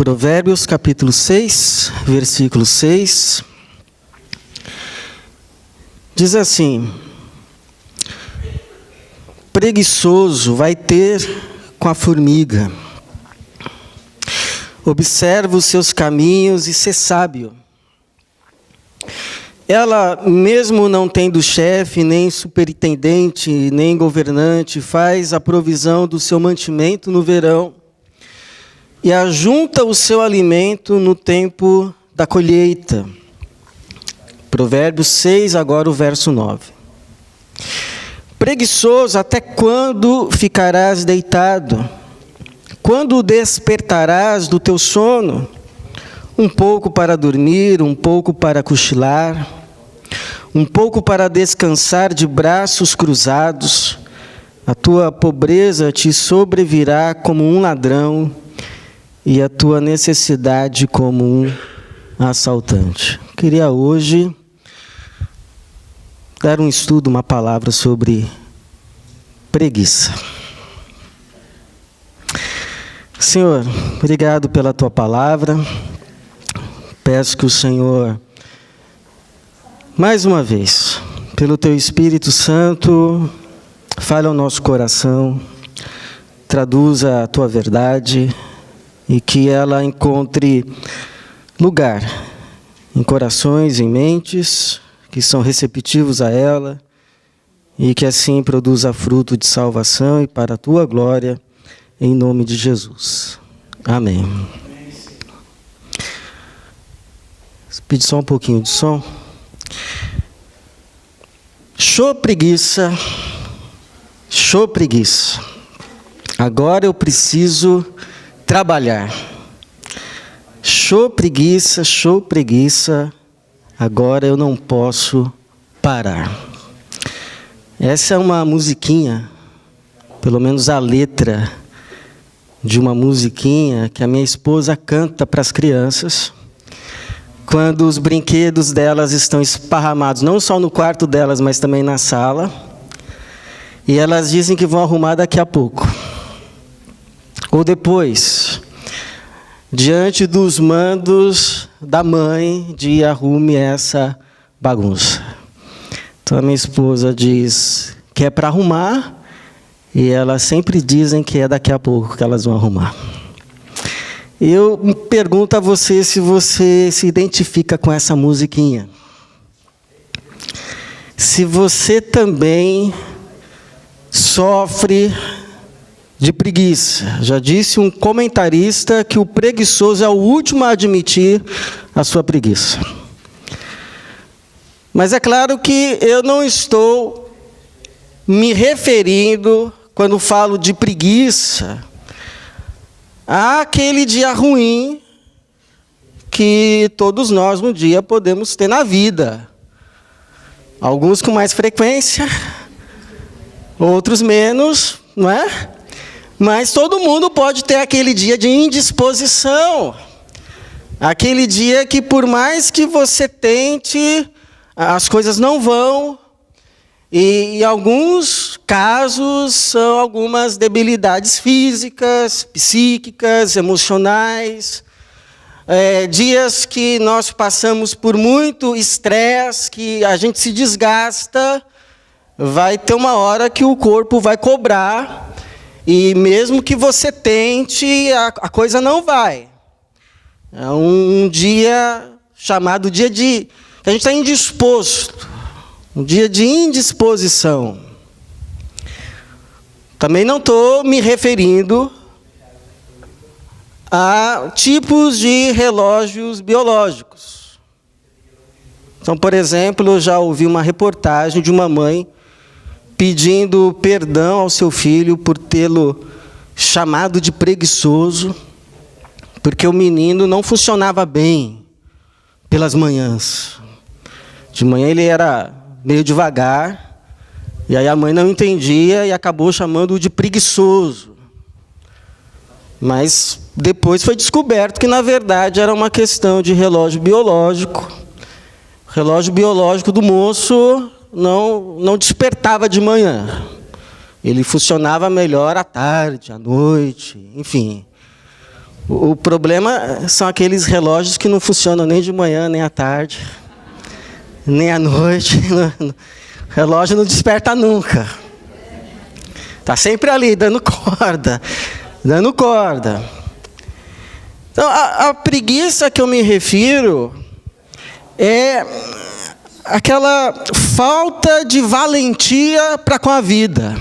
Provérbios capítulo 6, versículo 6, diz assim: preguiçoso vai ter com a formiga, observa os seus caminhos e ser sábio. Ela, mesmo não tendo chefe, nem superintendente, nem governante, faz a provisão do seu mantimento no verão e ajunta o seu alimento no tempo da colheita. Provérbios 6, agora o verso 9. Preguiçoso, até quando ficarás deitado? Quando despertarás do teu sono? Um pouco para dormir, um pouco para cochilar, um pouco para descansar de braços cruzados. A tua pobreza te sobrevirá como um ladrão e a tua necessidade como um assaltante. Queria hoje dar um estudo, uma palavra sobre preguiça. Senhor, obrigado pela tua palavra. Peço que o Senhor, mais uma vez, pelo teu Espírito Santo, fale ao nosso coração, traduza a tua verdade e que ela encontre lugar em corações, em mentes que são receptivos a ela e que assim produza fruto de salvação e para a tua glória, em nome de Jesus. Amém. Pedir só um pouquinho de som. Show preguiça. Agora eu preciso trabalhar. Show preguiça. Agora eu não posso parar. Essa é uma musiquinha, pelo menos a letra de uma musiquinha que a minha esposa canta para as crianças quando os brinquedos delas estão esparramados, não só no quarto delas, mas também na sala. E elas dizem que vão arrumar daqui a pouco. Ou depois, diante dos mandos da mãe de arrume essa bagunça. Então a minha esposa diz que é para arrumar, e elas sempre dizem que é daqui a pouco que elas vão arrumar. Eu pergunto a você se você se identifica com essa musiquinha. Se você também sofre de preguiça. Já disse um comentarista que o preguiçoso é o último a admitir a sua preguiça. Mas é claro que eu não estou me referindo, quando falo de preguiça, aquele dia ruim que todos nós um dia podemos ter na vida. Alguns com mais frequência, outros menos, não é? Mas todo mundo pode ter aquele dia de indisposição. Aquele dia que por mais que você tente, as coisas não vão. E em alguns casos são algumas debilidades físicas, psíquicas, emocionais. Dias que nós passamos por muito estresse, que a gente se desgasta. Vai ter uma hora que o corpo vai cobrar. E mesmo que você tente, a coisa não vai. É um dia chamado dia de... A gente está indisposto. Um dia de indisposição. Também não estou me referindo a tipos de relógios biológicos. Então, por exemplo, eu já ouvi uma reportagem de uma mãe pedindo perdão ao seu filho por tê-lo chamado de preguiçoso, porque o menino não funcionava bem pelas manhãs. De manhã ele era meio devagar, e aí a mãe não entendia e acabou chamando-o de preguiçoso. Mas depois foi descoberto que, na verdade, era uma questão de relógio biológico. O relógio biológico do moço não despertava de manhã. Ele funcionava melhor à tarde, à noite, enfim. O problema são aqueles relógios que não funcionam nem de manhã, nem à tarde, nem à noite. O relógio não desperta nunca. Está sempre ali, dando corda, dando corda. Então, a preguiça que eu me refiro é aquela falta de valentia para com a vida.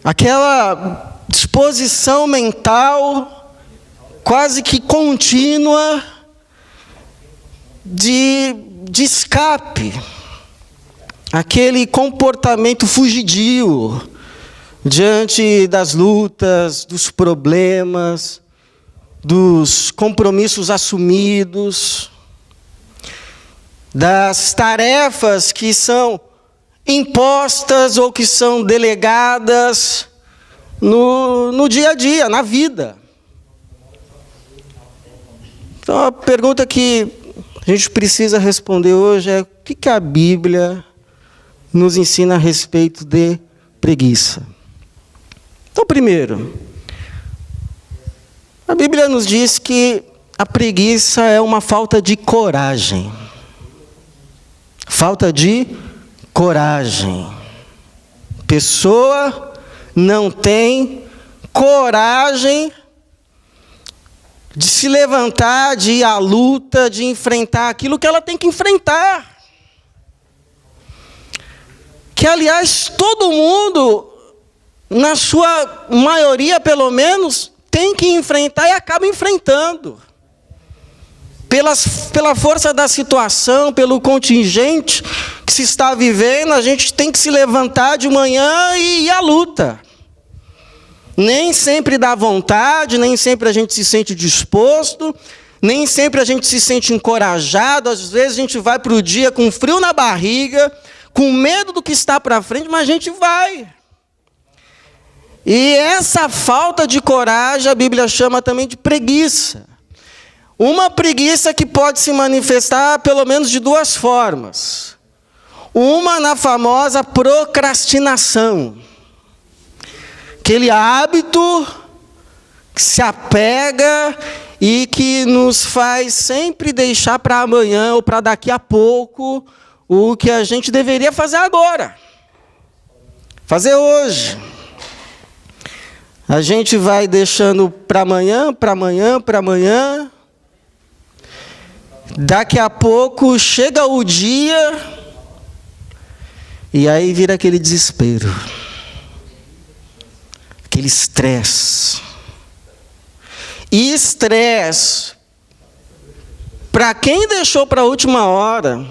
Aquela disposição mental quase que contínua de escape. Aquele comportamento fugidio diante das lutas, dos problemas, dos compromissos assumidos, das tarefas que são impostas ou que são delegadas no dia a dia, na vida. Então, a pergunta que a gente precisa responder hoje é: o que a Bíblia nos ensina a respeito de preguiça? Então, primeiro, a Bíblia nos diz que a preguiça é uma falta de coragem. Falta de coragem. Pessoa não tem coragem de se levantar, de ir à luta, de enfrentar aquilo que ela tem que enfrentar. Que, aliás, todo mundo, na sua maioria pelo menos, tem que enfrentar e acaba enfrentando. Pela força da situação, pelo contingente que se está vivendo, a gente tem que se levantar de manhã e ir à luta. Nem sempre dá vontade, nem sempre a gente se sente disposto, nem sempre a gente se sente encorajado. Às vezes a gente vai para o dia com frio na barriga, com medo do que está para frente, mas a gente vai. E essa falta de coragem a Bíblia chama também de preguiça. Uma preguiça que pode se manifestar pelo menos de duas formas. Uma na famosa procrastinação. Aquele hábito que se apega e que nos faz sempre deixar para amanhã ou para daqui a pouco o que a gente deveria fazer agora. Fazer hoje. A gente vai deixando para amanhã, para amanhã, para amanhã. Daqui a pouco chega o dia e aí vira aquele desespero, aquele estresse. E estresse, para quem deixou para a última hora,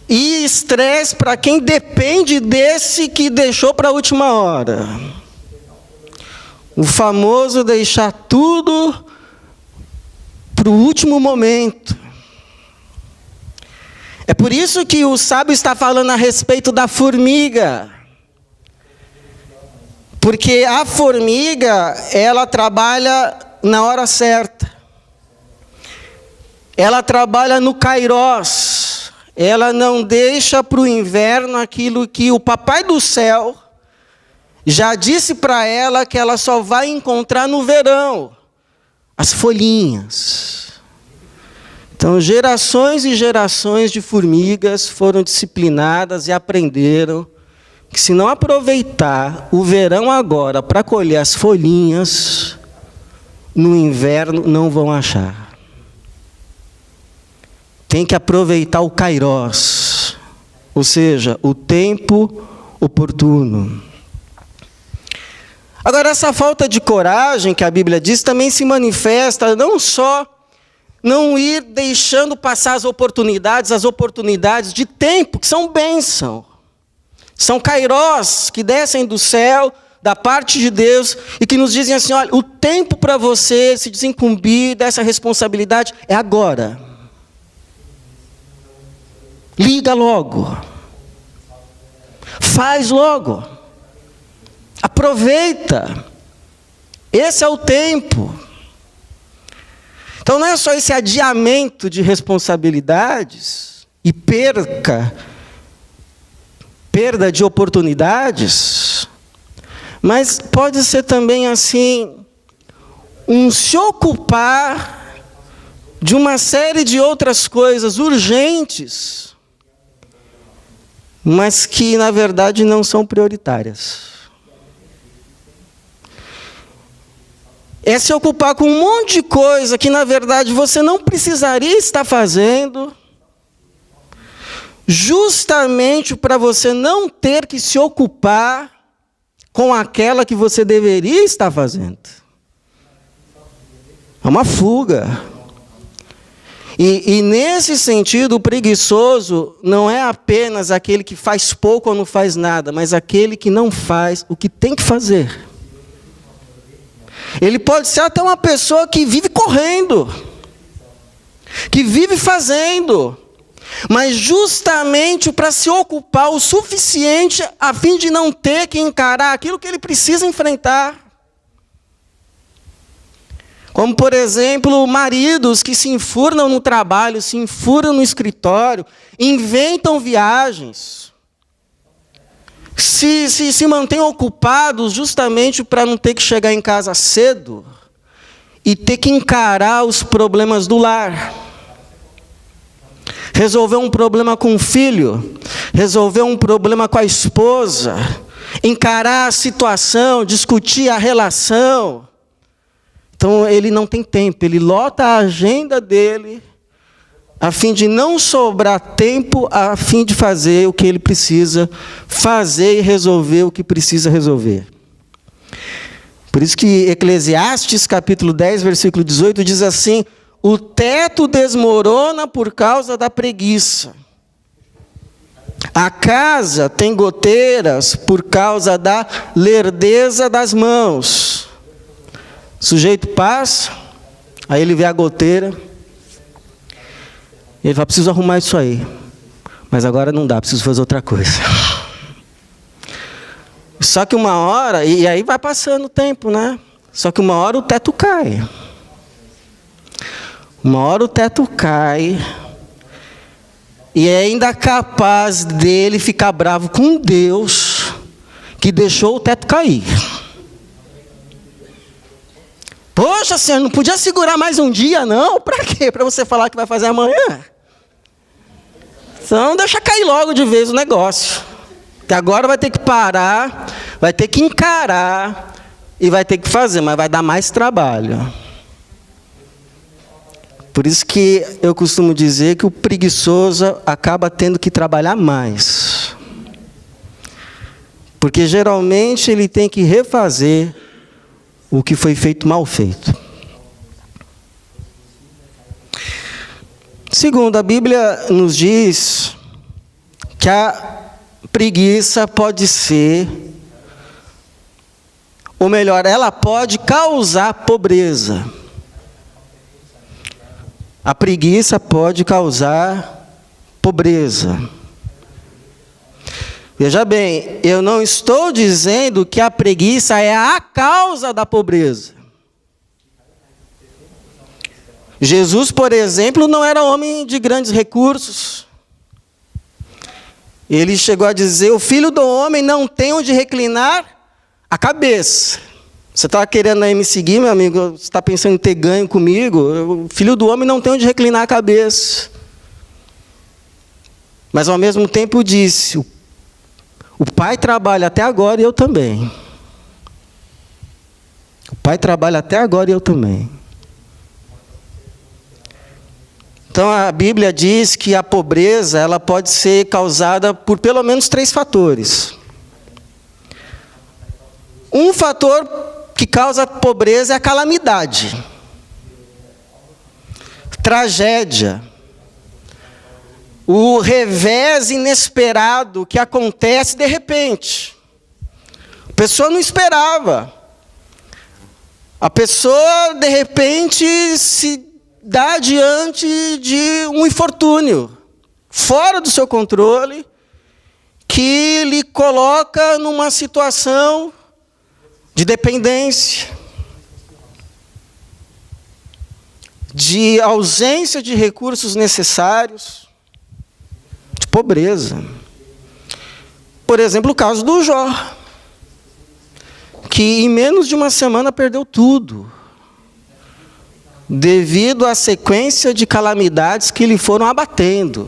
e estresse para quem depende desse que deixou para a última hora. O famoso deixar tudo para o último momento. É por isso que o sábio está falando a respeito da formiga. Porque a formiga, ela trabalha na hora certa. Ela trabalha no kairós. Ela não deixa para o inverno aquilo que o papai do céu já disse para ela que ela só vai encontrar no verão. As folhinhas. Então, gerações e gerações de formigas foram disciplinadas e aprenderam que se não aproveitar o verão agora para colher as folhinhas, no inverno não vão achar. Tem que aproveitar o kairós, ou seja, o tempo oportuno. Agora, essa falta de coragem que a Bíblia diz também se manifesta não só não ir deixando passar as oportunidades de tempo, que são bênção. São kairós que descem do céu, da parte de Deus, e que nos dizem assim: olha, o tempo para você se desincumbir dessa responsabilidade é agora. Liga logo. Faz logo. Aproveita. Esse é o tempo. Então não é só esse adiamento de responsabilidades e perda de oportunidades, Mas pode ser também assim, um se ocupar de uma série de outras coisas urgentes, mas que na verdade não são prioritárias. É se ocupar com um monte de coisa que na verdade você não precisaria estar fazendo, justamente para você não ter que se ocupar com aquela que você deveria estar fazendo. É uma fuga. E nesse sentido, o preguiçoso não é apenas aquele que faz pouco ou não faz nada, mas aquele que não faz o que tem que fazer. Ele pode ser até uma pessoa que vive correndo, que vive fazendo, mas justamente para se ocupar o suficiente a fim de não ter que encarar aquilo que ele precisa enfrentar. Como, por exemplo, maridos que se enfurnam no trabalho, se enfurnam no escritório, inventam viagens, se mantêm ocupados justamente para não ter que chegar em casa cedo e ter que encarar os problemas do lar. Resolver um problema com o filho, resolver um problema com a esposa, encarar a situação, discutir a relação. Então ele não tem tempo, ele lota a agenda dele, a fim de não sobrar tempo, a fim de fazer o que ele precisa fazer e resolver o que precisa resolver. Por isso que Eclesiastes, capítulo 10, versículo 18, diz assim: o teto desmorona por causa da preguiça. A casa tem goteiras por causa da lerdeza das mãos. O sujeito passa, aí ele vê a goteira, e ele fala: preciso arrumar isso aí. Mas agora não dá, preciso fazer outra coisa. Só que uma hora, e aí vai passando o tempo, né? Só que uma hora o teto cai. Uma hora o teto cai, e é ainda capaz dele ficar bravo com Deus, que deixou o teto cair. Poxa, Senhor, não podia segurar mais um dia, não? Para quê? Para você falar que vai fazer amanhã? Então, deixa cair logo de vez o negócio. Que agora vai ter que parar, vai ter que encarar, e vai ter que fazer, mas vai dar mais trabalho. Por isso que eu costumo dizer que o preguiçoso acaba tendo que trabalhar mais. Porque geralmente ele tem que refazer o que foi feito mal feito. Segundo, a Bíblia nos diz que a preguiça pode ser, ou melhor, ela pode causar pobreza. A preguiça pode causar pobreza. Veja bem, eu não estou dizendo que a preguiça é a causa da pobreza. Jesus, por exemplo, não era homem de grandes recursos. Ele chegou a dizer: o filho do homem não tem onde reclinar a cabeça. Você está querendo aí me seguir, meu amigo? Você está pensando em ter ganho comigo? O filho do homem não tem onde reclinar a cabeça. Mas ao mesmo tempo disse: o pai trabalha até agora e eu também. O pai trabalha até agora e eu também. Então a Bíblia diz que a pobreza ela pode ser causada por pelo menos 3 fatores. Um fator que causa pobreza é a calamidade, tragédia, o revés inesperado que acontece de repente. A pessoa não esperava. A pessoa, de repente, se dá diante de um infortúnio, fora do seu controle, que lhe coloca numa situação de dependência, de ausência de recursos necessários, de pobreza. Por exemplo, o caso do Jó. que em menos de uma semana perdeu tudo, devido à sequência de calamidades que lhe foram abatendo,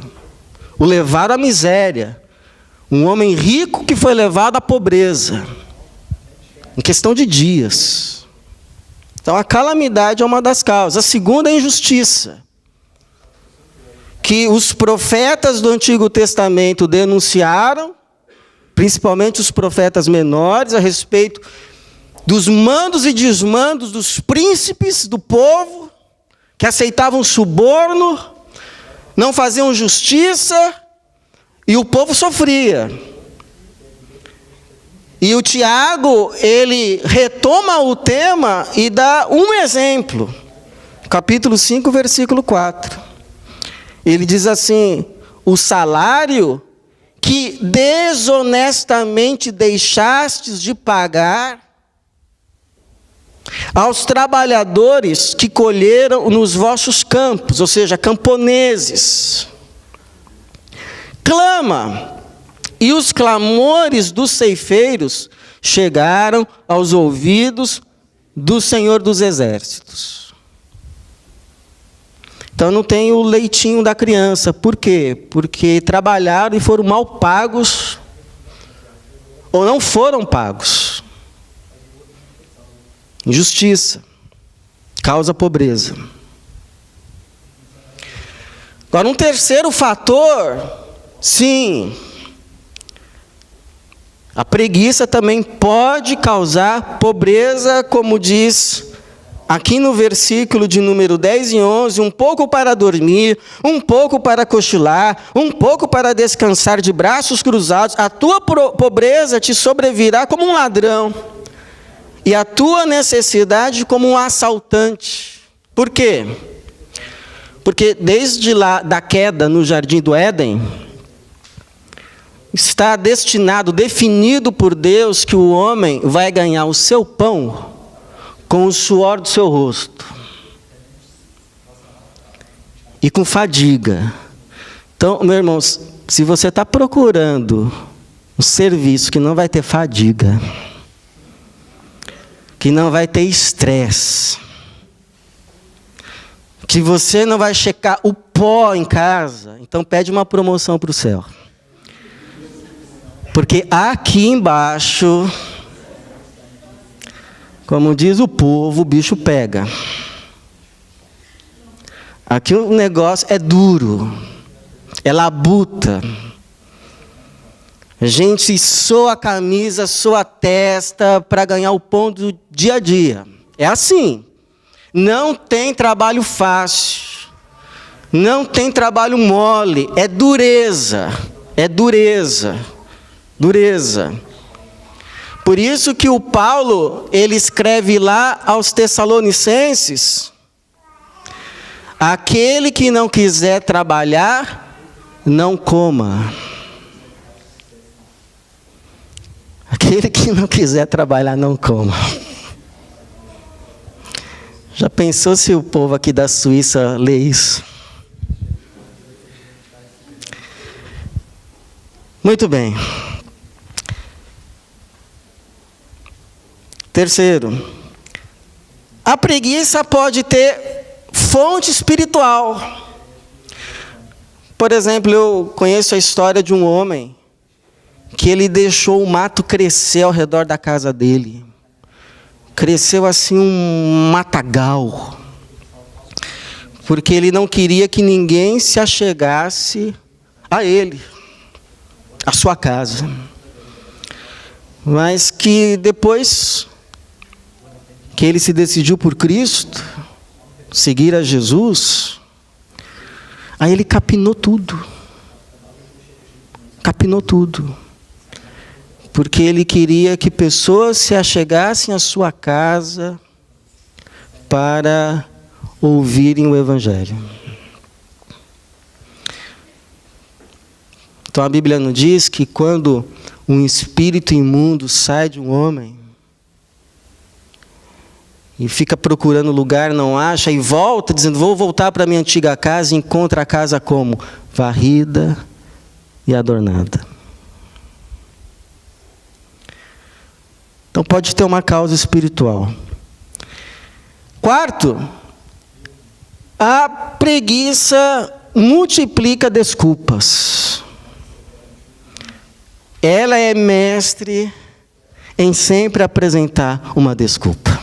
o levaram à miséria. Um homem rico que foi levado à pobreza, em questão de dias. Então a calamidade é uma das causas. A segunda é a injustiça, que os profetas do Antigo Testamento denunciaram, principalmente os profetas menores, a respeito dos mandos e desmandos dos príncipes do povo, que aceitavam suborno, não faziam justiça, e o povo sofria. E o Tiago, ele retoma o tema e dá um exemplo. Capítulo 5, versículo 4. Ele diz assim: o salário que desonestamente deixastes de pagar aos trabalhadores que colheram nos vossos campos, ou seja, camponeses. Clama, e os clamores dos ceifeiros chegaram aos ouvidos do Senhor dos Exércitos. Então não tem o leitinho da criança. Por quê? Porque trabalharam e foram mal pagos, ou não foram pagos. Injustiça causa pobreza. Agora, um terceiro fator, sim, a preguiça também pode causar pobreza, como diz aqui no versículo de número 10 e 11, um pouco para dormir, um pouco para cochilar, um pouco para descansar de braços cruzados, a tua pobreza te sobrevirá como um ladrão, e a tua necessidade como um assaltante. Por quê? Porque desde lá da queda no jardim do Éden, está destinado, definido por Deus, que o homem vai ganhar o seu pão com o suor do seu rosto e com fadiga. Então, meu irmão, se você está procurando um serviço que não vai ter fadiga, que não vai ter estresse, que você não vai checar o pó em casa, então pede uma promoção para o céu. Porque aqui embaixo, como diz o povo, o bicho pega. Aqui o negócio é duro, é labuta. A gente soa a camisa, soa a testa para ganhar o pão do dia a dia. É assim. Não tem trabalho fácil. Não tem trabalho mole. É dureza. É dureza. Dureza. Por isso que o Paulo, ele escreve lá aos Tessalonicenses: aquele que não quiser trabalhar, não coma. Aquele que não quiser trabalhar, não coma. Já pensou se o povo aqui da Suíça lê isso? Muito bem. Terceiro, a preguiça pode ter fonte espiritual. Por exemplo, eu conheço a história de um homem que ele deixou o mato crescer ao redor da casa dele. Cresceu assim um matagal. Porque ele não queria que ninguém se achegasse a ele, a sua casa. Mas que depois que ele se decidiu por Cristo, seguir a Jesus, aí ele capinou tudo. Capinou tudo. Porque ele queria que pessoas se achegassem à sua casa para ouvirem o Evangelho. Então a Bíblia nos diz que quando um espírito imundo sai de um homem e fica procurando lugar, não acha, e volta dizendo: vou voltar para a minha antiga casa, e encontra a casa como? Varrida e adornada. Então pode ter uma causa espiritual. Quarto, a preguiça multiplica desculpas. Ela é mestre em sempre apresentar uma desculpa.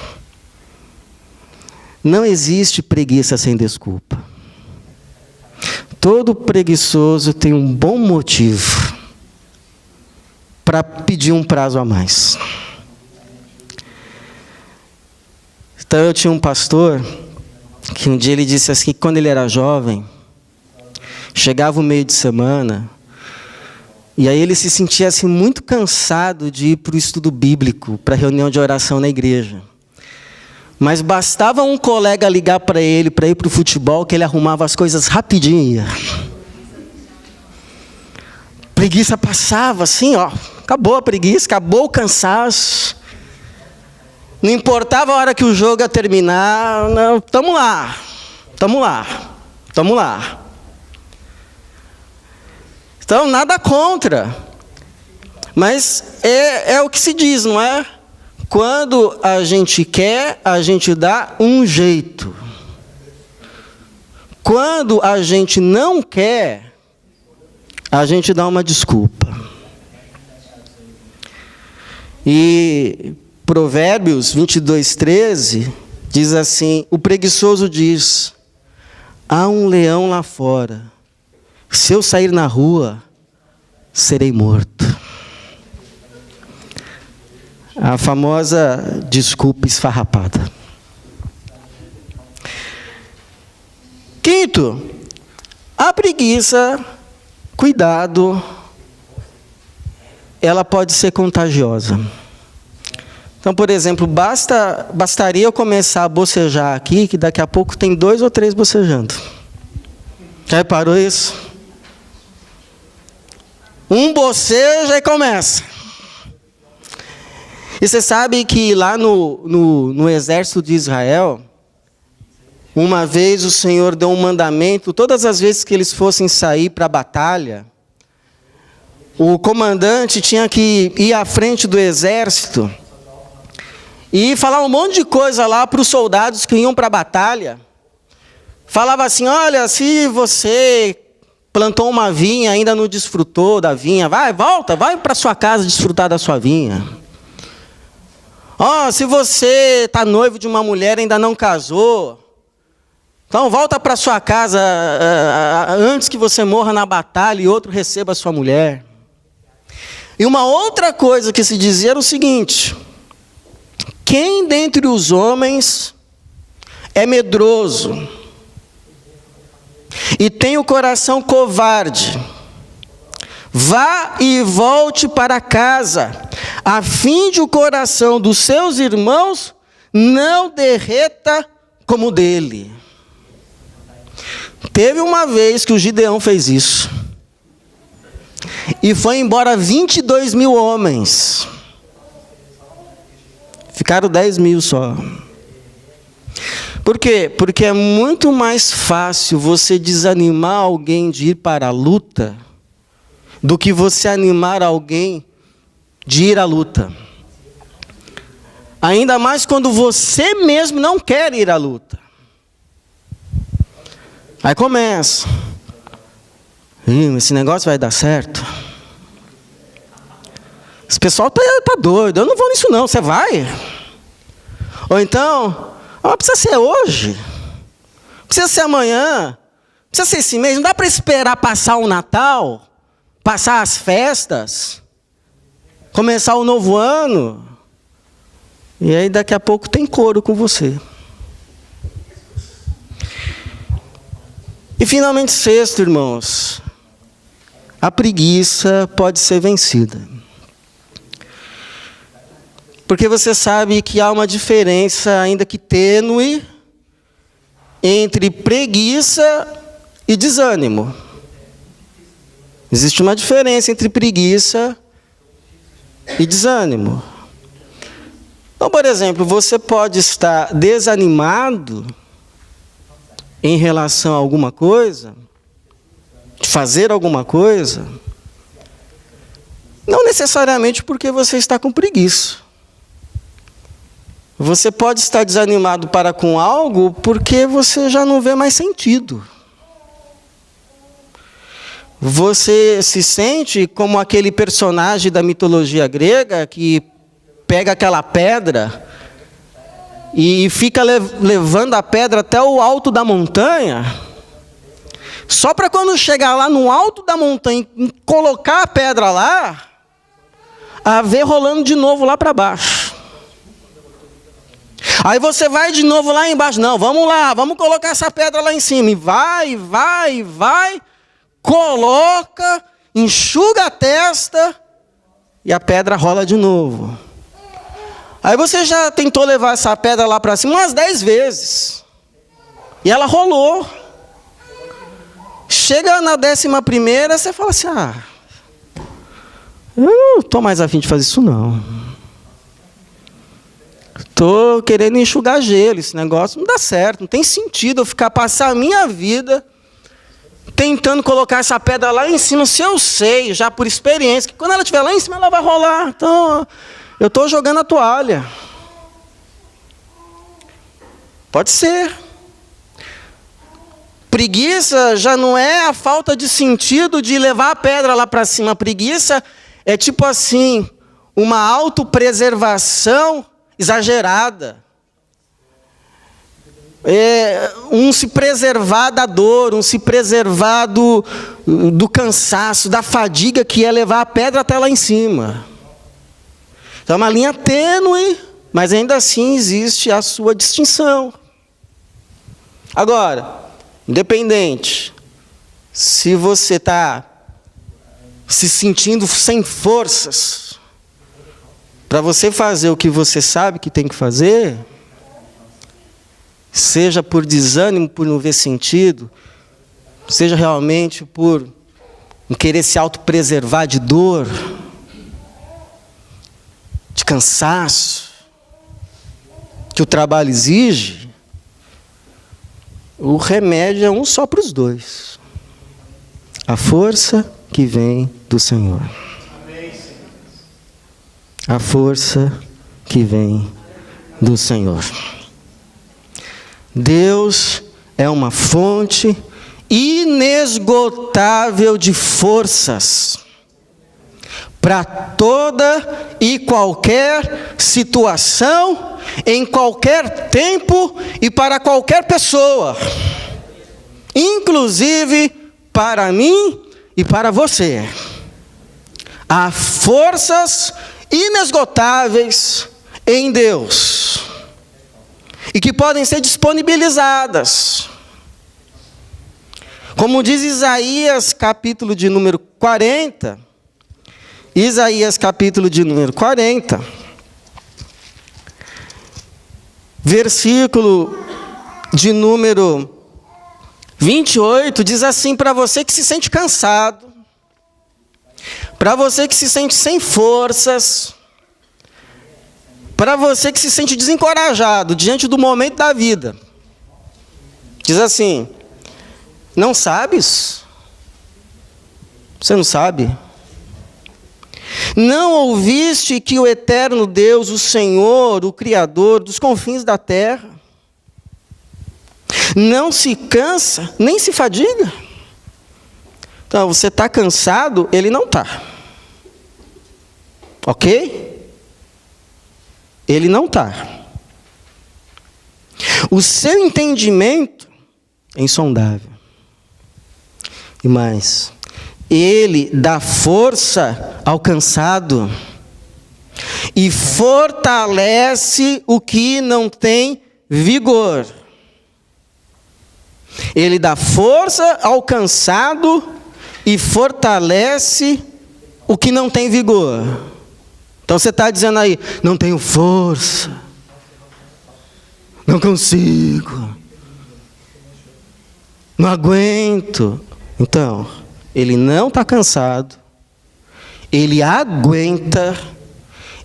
Não existe preguiça sem desculpa. Todo preguiçoso tem um bom motivo para pedir um prazo a mais. Então eu tinha um pastor que um dia ele disse assim, que quando ele era jovem, chegava o meio de semana, e aí ele se sentia assim muito cansado de ir para o estudo bíblico, para a reunião de oração na igreja. Mas bastava um colega ligar para ele para ir para o futebol, que ele arrumava as coisas rapidinho e ia. Preguiça passava assim, ó, acabou a preguiça, acabou o cansaço. Não importava a hora que o jogo ia terminar, não, tamo lá. Então, nada contra. Mas é o que se diz, não é? Quando a gente quer, a gente dá um jeito. Quando a gente não quer, a gente dá uma desculpa. E Provérbios 22:13 diz assim, o preguiçoso diz, há um leão lá fora, se eu sair na rua, serei morto. A famosa desculpa esfarrapada. Quinto, a preguiça, cuidado, ela pode ser contagiosa. Então, por exemplo, bastaria eu começar a bocejar aqui, que daqui a pouco tem 2 ou 3 bocejando. Já reparou isso? Um boceja e começa. E você sabe que lá no exército de Israel, uma vez o Senhor deu um mandamento, todas as vezes que eles fossem sair para a batalha, o comandante tinha que ir à frente do exército e falar um monte de coisa lá para os soldados que iam para a batalha. Falava assim, olha, se você plantou uma vinha, ainda não desfrutou da vinha, vai para sua casa desfrutar da sua vinha. Se você está noivo de uma mulher e ainda não casou, então volta para sua casa antes que você morra na batalha e outro receba a sua mulher. E uma outra coisa que se dizia era o seguinte, quem dentre os homens é medroso e tem o coração covarde, vá e volte para casa, a fim de o coração dos seus irmãos não derreta como o dele. Teve uma vez que o Gideão fez isso. E foi embora 22 mil homens. Ficaram 10 mil só. Por quê? Porque é muito mais fácil você desanimar alguém de ir para a luta do que você animar alguém de ir à luta. Ainda mais quando você mesmo não quer ir à luta. Aí começa. Esse negócio vai dar certo? Esse pessoal tá doido. Eu não vou nisso não. Você vai? Ou então, precisa ser hoje. Precisa ser amanhã. Precisa ser esse mês. Não dá para esperar passar o Natal, passar as festas, começar o novo ano. E aí daqui a pouco tem coro com você. E finalmente, sexto, irmãos, a preguiça pode ser vencida. Porque você sabe que há uma diferença, ainda que tênue, entre preguiça e desânimo. Existe uma diferença entre preguiça e desânimo. Então, por exemplo, você pode estar desanimado em relação a alguma coisa, de fazer alguma coisa, não necessariamente porque você está com preguiça. Você pode estar desanimado para com algo porque você já não vê mais sentido. Você se sente como aquele personagem da mitologia grega que pega aquela pedra e fica levando a pedra até o alto da montanha, só para quando chegar lá no alto da montanha e colocar a pedra lá, a ver rolando de novo lá para baixo. Aí você vai de novo lá embaixo. Não, vamos lá, vamos colocar essa pedra lá em cima. E vai, coloca, enxuga a testa e a pedra rola de novo. Aí você já tentou levar essa pedra lá para cima umas 10 vezes. E ela rolou. Chega na 11ª, você fala assim, eu não estou mais a fim de fazer isso não. Estou querendo enxugar gelo, esse negócio não dá certo, não tem sentido eu passar a minha vida tentando colocar essa pedra lá em cima, se eu sei, já por experiência, que quando ela estiver lá em cima ela vai rolar. Então, eu estou jogando a toalha. Pode ser. Preguiça já não é a falta de sentido de levar a pedra lá para cima. Preguiça é tipo assim, uma autopreservação exagerada. Um se preservar da dor, um se preservar do cansaço, da fadiga que é levar a pedra até lá em cima. Então é uma linha tênue, mas ainda assim existe a sua distinção. Agora, independente, se você está se sentindo sem forças para você fazer o que você sabe que tem que fazer, seja por desânimo, por não ver sentido, seja realmente por não querer se autopreservar de dor, de cansaço, que o trabalho exige, o remédio é um só para os dois. A força que vem do Senhor. A força que vem do Senhor. Deus é uma fonte inesgotável de forças para toda e qualquer situação, em qualquer tempo e para qualquer pessoa, inclusive para mim e para você. Há forças inesgotáveis em Deus e que podem ser disponibilizadas. Como diz Isaías, capítulo de número 40, Isaías, capítulo de número 40, versículo de número 28, diz assim: para você que se sente cansado, para você que se sente sem forças, para você que se sente desencorajado diante do momento da vida, diz assim: não sabes? Você não sabe? Não ouviste que o eterno Deus, o Senhor, o Criador dos confins da terra, não se cansa, nem se fadiga? Então, você está cansado, ele não está. Ok? Ele não está. O seu entendimento é insondável. E mais, ele dá força ao cansado e fortalece o que não tem vigor. Ele dá força ao cansado e fortalece o que não tem vigor. Então você está dizendo aí: não tenho força, não consigo, não aguento. Então, ele não está cansado, ele aguenta,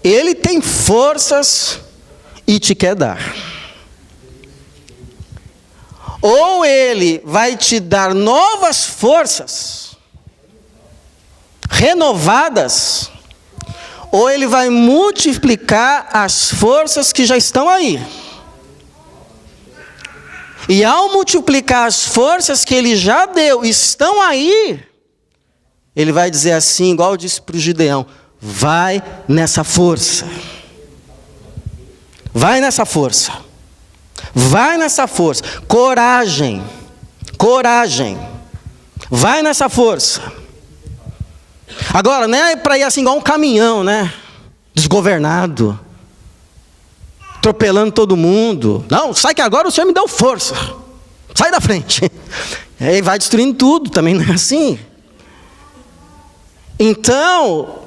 ele tem forças e te quer dar. Ou ele vai te dar novas forças, renovadas, ou ele vai multiplicar as forças que já estão aí. E ao multiplicar as forças que ele já deu, estão aí, ele vai dizer assim, igual eu disse para o Gideão: vai nessa força. Vai nessa força. Vai nessa força. Coragem. Coragem. Vai nessa força. Agora, não é para ir assim igual um caminhão, né? Desgovernado. Atropelando todo mundo. Não, sai que agora o Senhor me deu força. Sai da frente. Aí vai destruindo tudo, também não é assim. Então,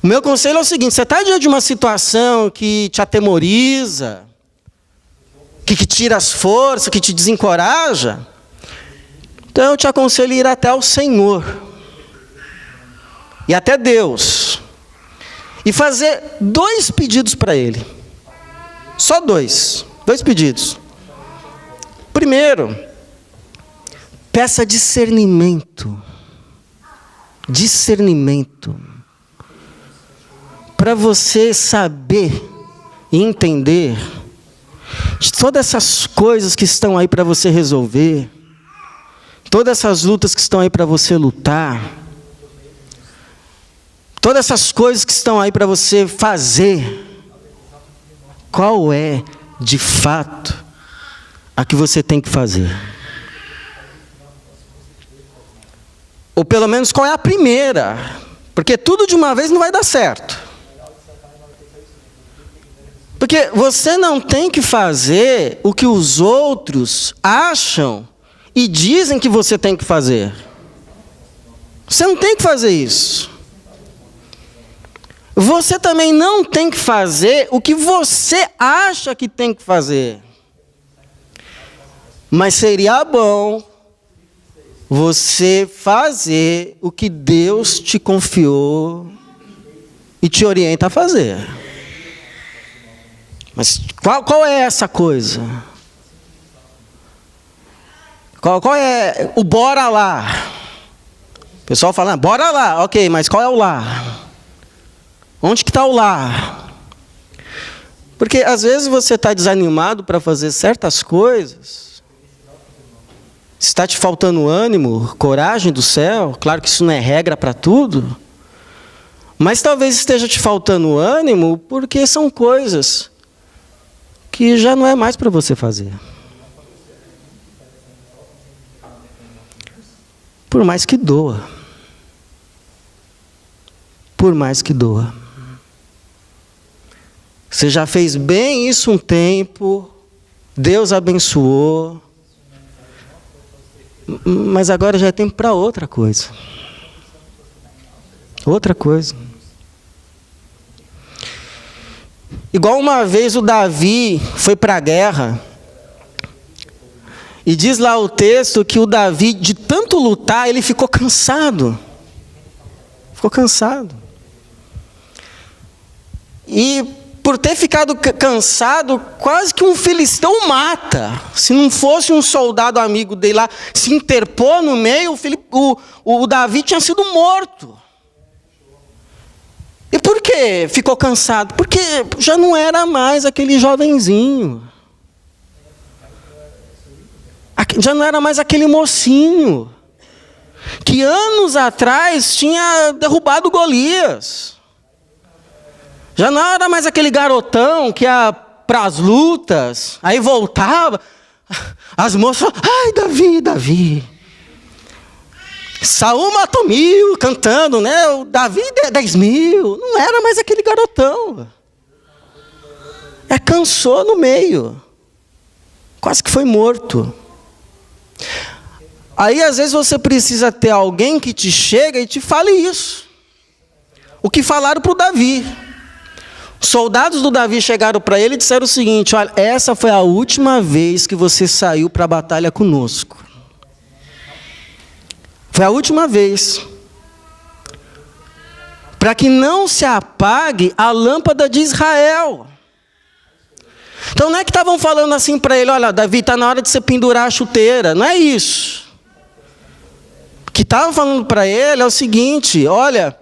o meu conselho é o seguinte: você está diante de uma situação que te atemoriza, que tira as forças, que te desencoraja, então eu te aconselho a ir até o Senhor, e até Deus, e fazer 2 pedidos para Ele. Só 2 pedidos. Primeiro, peça discernimento. Discernimento. Para você saber e entender de todas essas coisas que estão aí para você resolver, todas essas lutas que estão aí para você lutar, todas essas coisas que estão aí para você fazer, qual é, de fato, a que você tem que fazer? Ou pelo menos qual é a primeira? Porque tudo de uma vez não vai dar certo. Porque você não tem que fazer o que os outros acham e dizem que você tem que fazer. Você não tem que fazer isso. Você também não tem que fazer o que você acha que tem que fazer. Mas seria bom você fazer o que Deus te confiou e te orienta a fazer. Mas qual é essa coisa? Qual é o bora lá? O pessoal fala, bora lá, ok, mas qual é o lá? Onde que está o lá? Porque às vezes você está desanimado para fazer certas coisas, está te faltando ânimo, coragem do céu. Claro que isso não é regra para tudo, mas talvez esteja te faltando ânimo porque são coisas que já não é mais para você fazer. Por mais que doa. Por mais que doa. Você já fez bem isso um tempo, Deus abençoou, mas agora já é tempo para outra coisa. Outra coisa. Igual uma vez o Davi foi para a guerra, e diz lá o texto que o Davi, de tanto lutar, ele ficou cansado. Ficou cansado. E por ter ficado cansado, quase que um filisteu o mata. Se não fosse um soldado amigo dele lá se interpor no meio, o Davi tinha sido morto. E por que ficou cansado? Porque já não era mais aquele jovenzinho. Já não era mais aquele mocinho que anos atrás tinha derrubado Golias. Já não era mais aquele garotão que ia para as lutas, aí voltava, as moças, ai, Davi, Davi. Saul matou 1000, cantando, né? O Davi 10.000. Não era mais aquele garotão. Cansou no meio. Quase que foi morto. Aí, às vezes, você precisa ter alguém que te chega e te fale isso. O que falaram para o Davi. Soldados do Davi chegaram para ele e disseram o seguinte: olha, essa foi a última vez que você saiu para a batalha conosco. Foi a última vez. Para que não se apague a lâmpada de Israel. Então não é que estavam falando assim para ele: olha, Davi, está na hora de você pendurar a chuteira. Não é isso. O que estavam falando para ele é o seguinte: olha,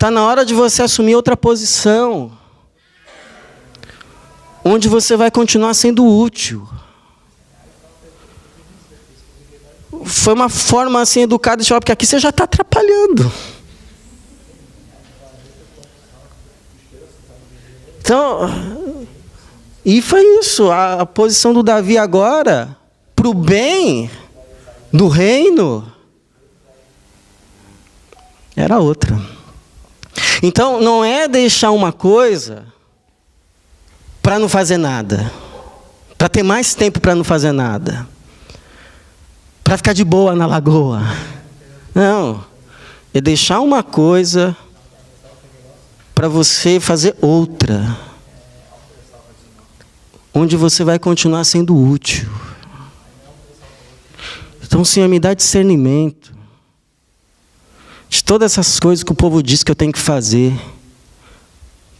Está na hora de você assumir outra posição, onde você vai continuar sendo útil. Foi uma forma assim educada de falar, porque aqui você já está atrapalhando. Então, e foi isso, a posição do Davi agora, para o bem do reino, era outra. Então, não é deixar uma coisa para não fazer nada, para ter mais tempo para não fazer nada, para ficar de boa na lagoa. Não, é deixar uma coisa para você fazer outra, onde você vai continuar sendo útil. Então, Senhor, me dá discernimento de todas essas coisas que o povo diz que eu tenho que fazer,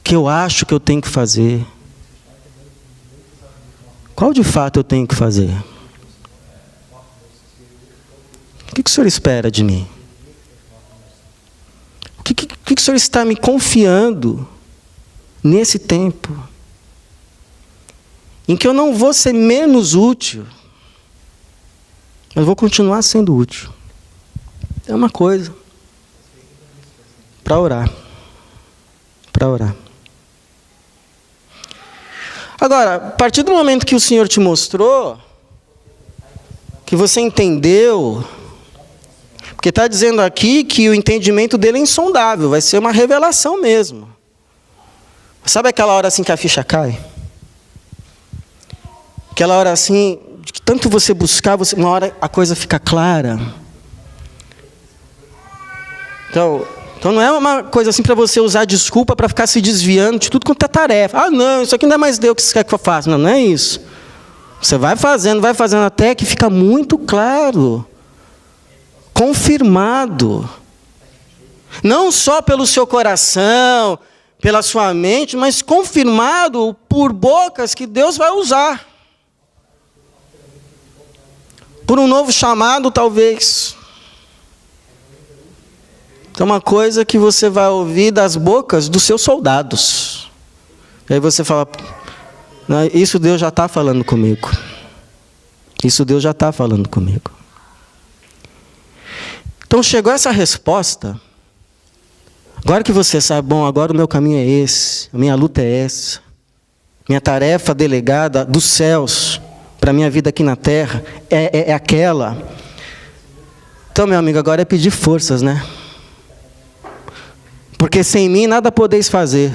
que eu acho que eu tenho que fazer. Qual de fato eu tenho que fazer? O que o Senhor espera de mim? O que o Senhor está me confiando nesse tempo? Em que eu não vou ser menos útil, mas vou continuar sendo útil. É uma coisa. Para orar. Para orar. Agora, a partir do momento que o Senhor te mostrou, que você entendeu, porque está dizendo aqui que o entendimento dele é insondável, vai ser uma revelação mesmo. Sabe aquela hora assim que a ficha cai? Aquela hora assim, de que tanto você buscar, uma hora a coisa fica clara. Então não é uma coisa assim para você usar desculpa para ficar se desviando de tudo quanto é tarefa. Ah, não, isso aqui não é mais Deus que você quer que eu faça. Não, não é isso. Você vai fazendo até que fica muito claro. Confirmado. Não só pelo seu coração, pela sua mente, mas confirmado por bocas que Deus vai usar. Por um novo chamado, talvez. É uma coisa que você vai ouvir das bocas dos seus soldados. E aí você fala, isso Deus já está falando comigo. Isso Deus já está falando comigo. Então chegou essa resposta. Agora que você sabe, bom, agora o meu caminho é esse, a minha luta é essa. Minha tarefa delegada dos céus para a minha vida aqui na terra é aquela. Então, meu amigo, agora é pedir forças, né? Porque sem mim nada podeis fazer.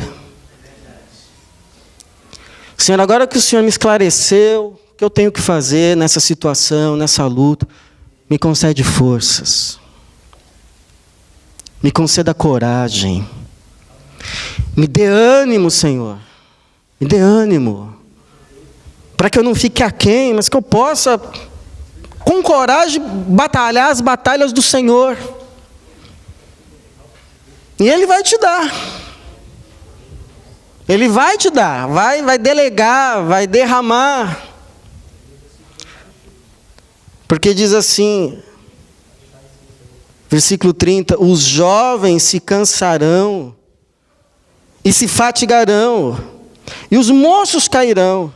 Senhor, agora que o Senhor me esclareceu o que eu tenho que fazer nessa situação, nessa luta, me concede forças. Me conceda coragem. Me dê ânimo, Senhor. Me dê ânimo. Para que eu não fique aquém, mas que eu possa, com coragem, batalhar as batalhas do Senhor. E Ele vai te dar. Ele vai te dar. Vai delegar, vai derramar. Porque diz assim, versículo 30, os jovens se cansarão e se fatigarão, e os moços cairão,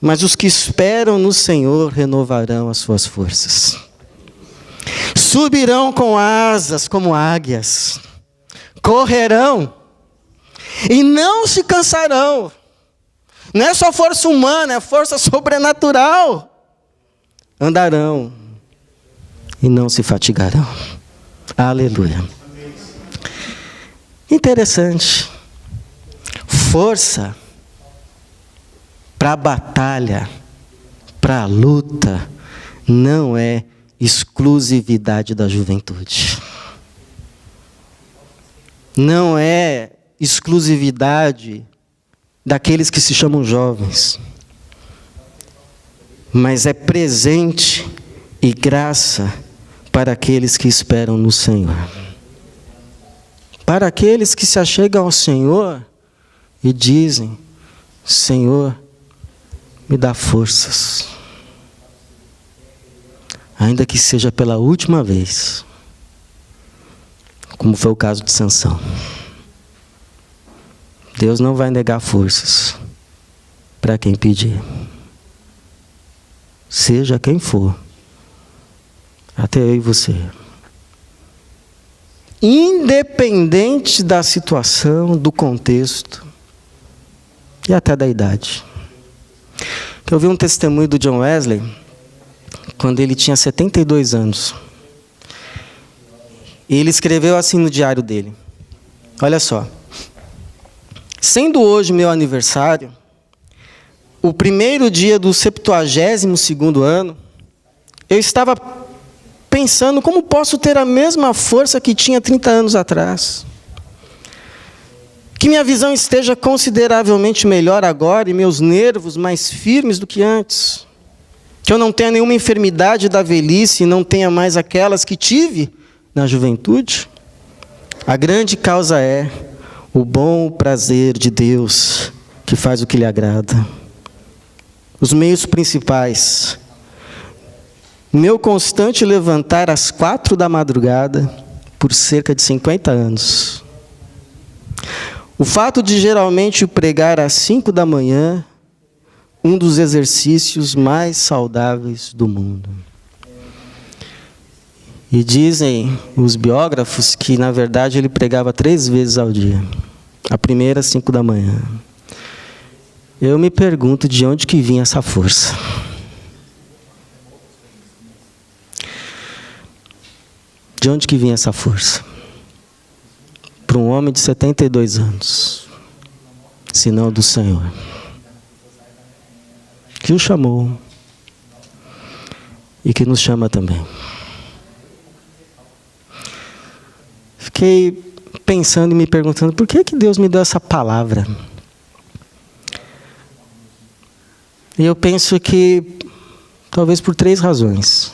mas os que esperam no Senhor renovarão as suas forças. Subirão com asas como águias, correrão e não se cansarão. Não é só força humana, é força sobrenatural. Andarão e não se fatigarão. Aleluia. Interessante. Força para a batalha, para a luta, não é exclusividade da juventude. Não é exclusividade daqueles que se chamam jovens. Mas é presente e graça para aqueles que esperam no Senhor. Para aqueles que se achegam ao Senhor e dizem, Senhor, me dá forças. Ainda que seja pela última vez. como foi o caso de Sansão. Deus não vai negar forças para quem pedir. Seja quem for. Até eu e você. Independente da situação, do contexto e até da idade. Eu vi um testemunho do John Wesley quando ele tinha 72 anos. E ele escreveu assim no diário dele. Olha só. Sendo hoje meu aniversário, o primeiro dia do 72º ano, eu estava pensando como posso ter a mesma força que tinha 30 anos atrás. Que minha visão esteja consideravelmente melhor agora e meus nervos mais firmes do que antes. Que eu não tenha nenhuma enfermidade da velhice e não tenha mais aquelas que tive na juventude. A grande causa é o bom prazer de Deus que faz o que lhe agrada. Os meios principais: meu constante levantar às 4 da madrugada por cerca de 50 anos. O fato de geralmente pregar às 5 da manhã, um dos exercícios mais saudáveis do mundo. E dizem os biógrafos que, na verdade, ele pregava 3 vezes ao dia. A primeira, às 5 da manhã. Eu me pergunto de onde que vinha essa força. De onde que vinha essa força? Para um homem de 72 anos, senão do Senhor, que o chamou e que nos chama também. Fiquei pensando e me perguntando, por que Deus me deu essa palavra? E eu penso que talvez por 3 razões.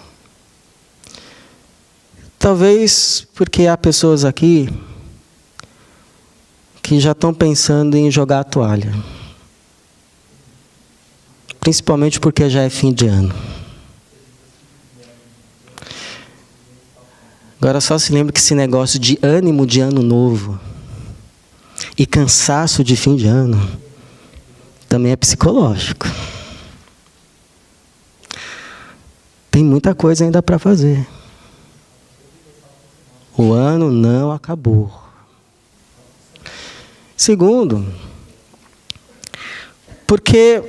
Talvez porque há pessoas aqui que já estão pensando em jogar a toalha. Principalmente porque já é fim de ano. Agora só se lembra que esse negócio de ânimo de ano novo e cansaço de fim de ano também é psicológico. Tem muita coisa ainda para fazer. O ano não acabou. Segundo, porque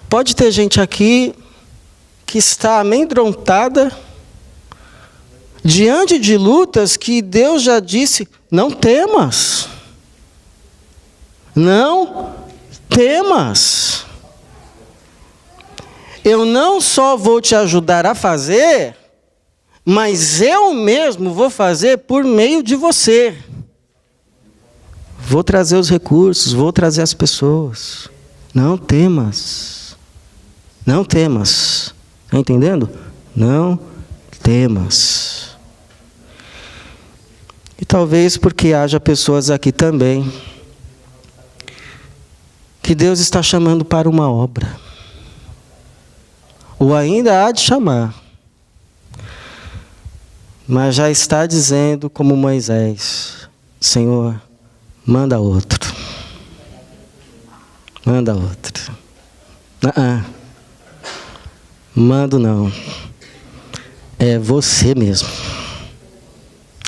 pode ter gente aqui que está amedrontada diante de lutas que Deus já disse, não temas. Não temas. Eu não só vou te ajudar a fazer, mas eu mesmo vou fazer por meio de você. Vou trazer os recursos, vou trazer as pessoas. Não temas. Não temas. Está entendendo? Não temas. E talvez porque haja pessoas aqui também que Deus está chamando para uma obra. Ou ainda há de chamar. Mas já está dizendo como Moisés, Senhor, manda outro. Manda outro. Mando não. É você mesmo.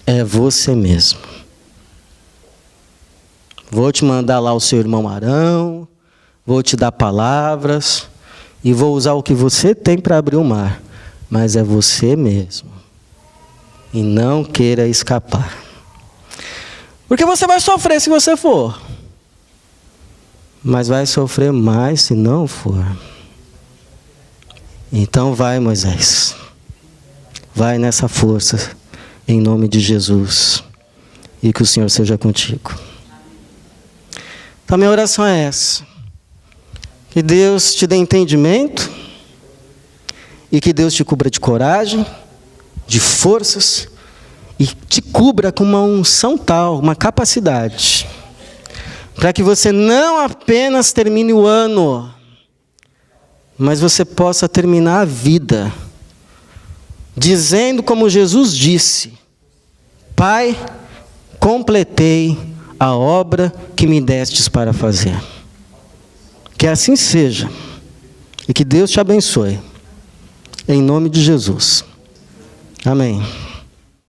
É você mesmo. Vou te mandar lá o seu irmão Arão, vou te dar palavras e vou usar o que você tem para abrir o mar. Mas é você mesmo. E não queira escapar. Porque você vai sofrer se você for. Mas vai sofrer mais se não for. Então vai, Moisés. Vai nessa força, em nome de Jesus. E que o Senhor seja contigo. Então, minha oração é essa. Que Deus te dê entendimento. E que Deus te cubra de coragem, de forças. E te cubra com uma unção tal, uma capacidade. Para que você não apenas termine o ano, mas você possa terminar a vida. Dizendo como Jesus disse, Pai, completei a obra que me destes para fazer. Que assim seja. E que Deus te abençoe. Em nome de Jesus. Amém.